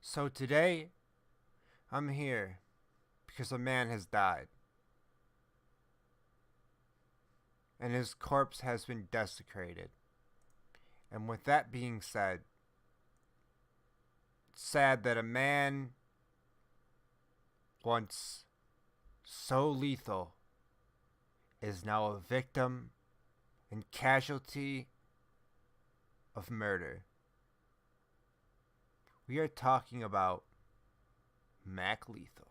So today, I'm here because a man has died. And his corpse has been desecrated. And with that being said, it's sad that a man once so lethal is now a victim and casualty of murder. We are talking about Mac Lethal.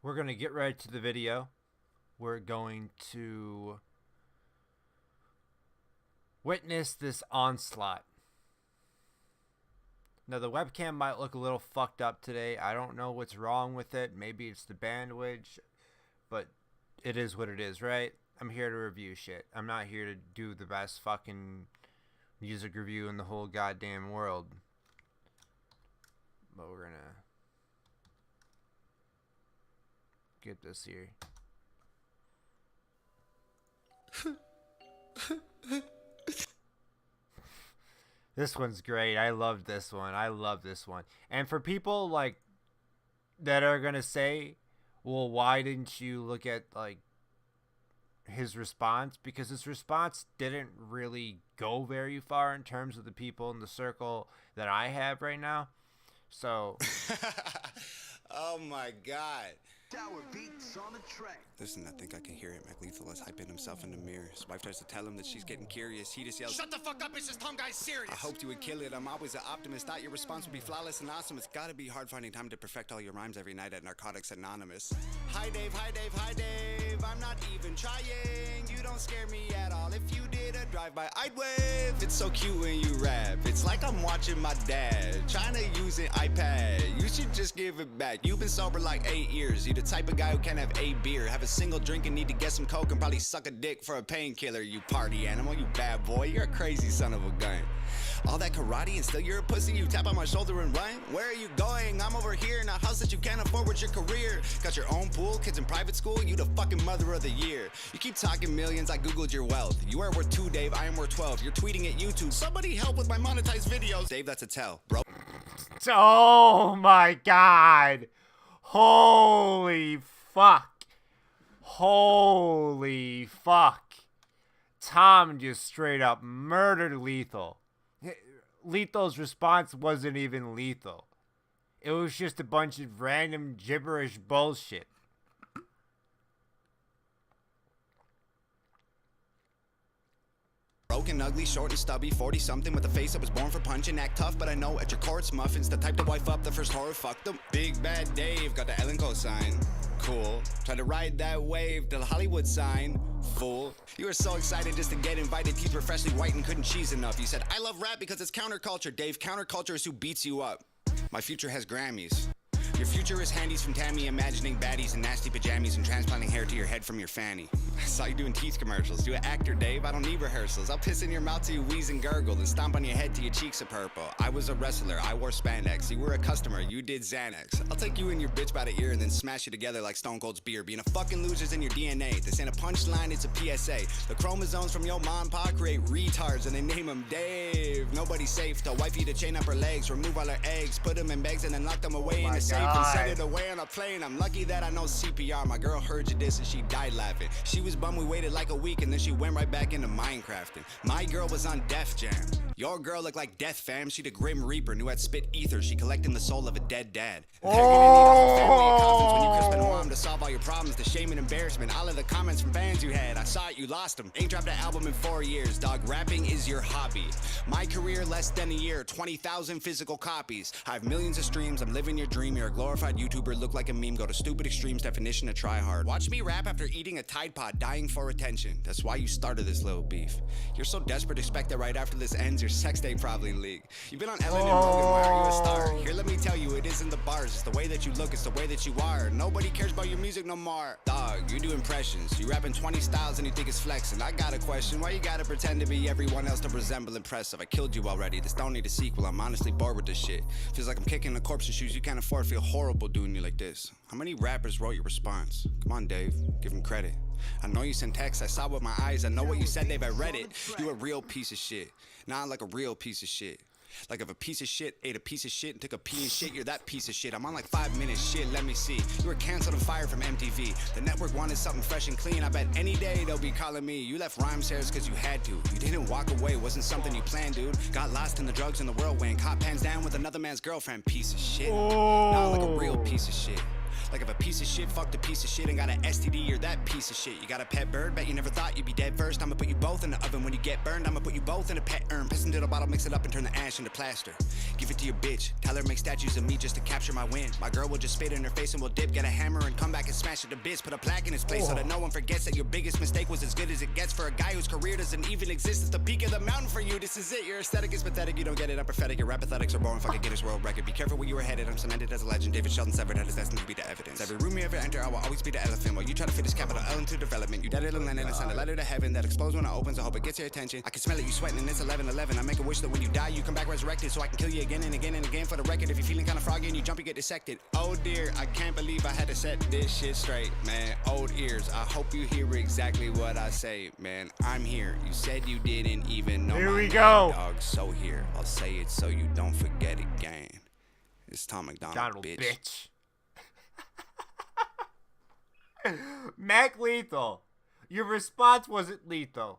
We're going to get right to the video. We're going to witness this onslaught. Now, the webcam might look a little fucked up today. I don't know what's wrong with it. Maybe it's the bandwidth, but it is what it is, right? I'm here to review shit. I'm not here to do the best fucking music review in the whole goddamn world. But we're gonna get this here. This one's great. I love this one. I love this one. And for people like that are gonna say, well, why didn't you look at like his response? Because his response didn't really go very far in terms of the people in the circle that I have right now. So oh my god. Beats on the track. Listen, I think I can hear it. MacLethal is hyping himself in the mirror. His wife tries to tell him that she's getting curious. He just yells, Shut the fuck up, it's this Tom guy's serious. I hoped you would kill it. I'm always an optimist. Thought your response would be flawless and awesome. It's gotta be hard finding time to perfect all your rhymes every night at Narcotics Anonymous. Hi Dave, hi Dave, hi Dave. I'm not even trying. You don't scare me at all. If you did a drive-by, I'd wave. It's so cute when you rap. It's like I'm watching my dad trying to use an iPad. You should just give it back. You've been sober like 8 years. You the type of guy who can't have a beer, have a single drink and need to get some coke and probably suck a dick for a painkiller. You party animal, you bad boy, you're a crazy son of a gun. All that karate and still you're a pussy. You tap on my shoulder and run. Where are you going? I'm over here in a house that you can't afford with your career. Got your own pool, kids in private school. You the fucking mother of the year. You keep talking millions, I googled your wealth. You are worth 2, Dave, I am worth 12. You're tweeting at YouTube. Somebody help with my monetized videos. Dave, that's a tell, bro. oh my god. Holy fuck. Holy fuck. Tom just straight up murdered Lethal. Lethal's response wasn't even lethal. It was just a bunch of random gibberish bullshit. Broken, ugly, short and stubby, 40-something with a face that was born for punching. Act tough, but I know at your courts, muffins, the type to wife up the first horror, fuck them. Big bad Dave, got the Ellen cosign. Cool. Tried to ride that wave till Hollywood sign. Fool. You were so excited just to get invited. Teeth were freshly white and couldn't cheese enough. You said, I love rap because it's counterculture. Dave, counterculture is who beats you up. My future has Grammys. Your future is handies from Tammy, imagining baddies in nasty pajamas and transplanting hair to your head from your fanny. I saw you doing teeth commercials. Do an actor, Dave. I don't need rehearsals. I'll piss in your mouth till you wheeze and gurgle, then stomp on your head till your cheeks are purple. I was a wrestler. I wore spandex. You were a customer. You did Xanax. I'll take you and your bitch by the ear and then smash you together like Stone Cold's beer. Being a fucking loser's in your DNA. This ain't a punchline, it's a PSA. The chromosomes from your mom and pa create retards and they name them Dave. Nobody's safe. Tell wifey to chain up her legs, remove all her eggs, put them in bags and then lock them away in a safe and send it away on a plane. I'm lucky that I know CPR. My girl heard you diss and she died laughing. She was bummed we waited like a week and then she went right back into Minecrafting. My girl was on Def Jam. Your girl looked like Death Fam. She the Grim Reaper, knew I'd spit ether. She collecting the soul of a dead dad. When you crispin mom to solve all your problems, the shame and embarrassment, all of the comments from fans you had. I saw it, you lost them. Ain't dropped an album in 4 years, dog. Rapping is your hobby. My career less than a year, 20,000 physical copies. I have millions of streams. I'm living your dream. You're a glorified YouTuber, look like a meme. Go to stupid extremes, definition of try hard. Watch me rap after eating a Tide Pod, dying for attention. That's why you started this little beef. You're so desperate to expect that right after this ends, your sex tape probably leaked. You've been on Ellen and Rogan, why are you a star? Here, let me tell you, it isn't the bars, it's the way that you look, it's the way that you are. Nobody cares about your music no more. Dog, you do impressions, you rapping 20 styles and you think it's flexing. I got a question, why you gotta pretend to be everyone else to resemble impressive? I killed you already, this don't need a sequel, I'm honestly bored with this shit. Feels like I'm kicking a corpse in shoes you can't afford, feel horrible doing you like this. How many rappers wrote your response? Come on, Dave, give him credit. I know you sent texts, I saw with my eyes, I know what you said, Dave, I read it. You a real piece of shit, not like a real piece of shit. Like if a piece of shit ate a piece of shit and took a pee and shit, you're that piece of shit. I'm on like 5 minutes, shit, let me see. You were canceled and fired from MTV. The network wanted something fresh and clean. I bet any day they'll be calling me. You left rhyme shares cause you had to. You didn't walk away, wasn't something you planned, dude. Got lost in the drugs in the whirlwind. Caught pants down with another man's girlfriend. Piece of shit. Not like a real piece of shit. Like if a piece of shit fucked a piece of shit and got an STD, you're that piece of shit. You got a pet bird, bet you never thought you'd be dead first. I'ma put you both in the oven when you get burned. I'ma put you both in a pet urn. Piss into the bottle, mix it up and turn the ash into plaster. Give it to your bitch, tell her make statues of me just to capture my win. My girl will just spit in her face and we'll dip, get a hammer and come back and smash it to bits. Put a plaque in his place so that no one forgets that your biggest mistake was as good as it gets for a guy whose career doesn't even exist. It's the peak of the mountain for you, this is it. Your aesthetic is pathetic, you don't get it, I'm pathetic. Your rap pathetics are boring, fucking Guinness World Record. Be careful where you were headed, I'm cemented as a legend. David Sheldon severed head is destined to be the evidence. Every room you ever enter, I will always be the elephant. While you try to fit this capital L into development. You dead it in London and send a letter to heaven that explodes when it opens. I hope it gets your attention. I can smell it, you sweating and it's 11:11. I make a wish that when you die, you come back resurrected. So I can kill you again and again and again for the record. If you're feeling kinda froggy and you jump, you get dissected. Oh dear, I can't believe I had to set this shit straight, man. Old ears, I hope you hear exactly what I say, man. I'm here. You said you didn't even know Here my we name, go. dog. So here, I'll say it so you don't forget again. It's Tom MacDonald, Donald, bitch. Mac Lethal, your response wasn't lethal.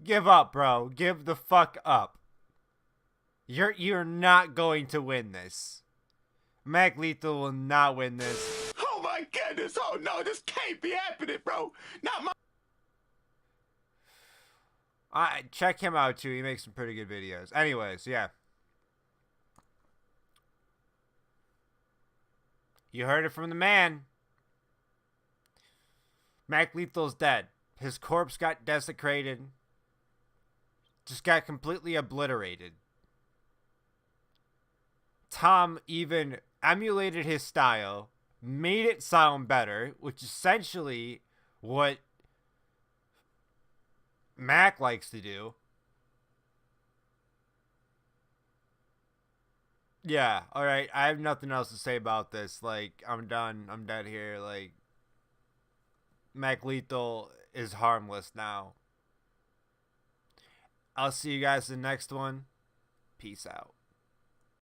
Give up, bro. Give the fuck up. You're not going to win this. Mac Lethal will not win this. Oh my goodness! Oh no, this can't be happening, bro. Not my. Check him out too. He makes some pretty good videos. Anyways, yeah. You heard it from the man. Mac Lethal's dead. His corpse got desecrated. Just got completely obliterated. Tom even emulated his style, made it sound better, which is essentially what Mac likes to do. Yeah, alright. I have nothing else to say about this. Like, I'm done. I'm dead here. Like, Mac Lethal is harmless now. I'll see you guys in the next one. Peace out.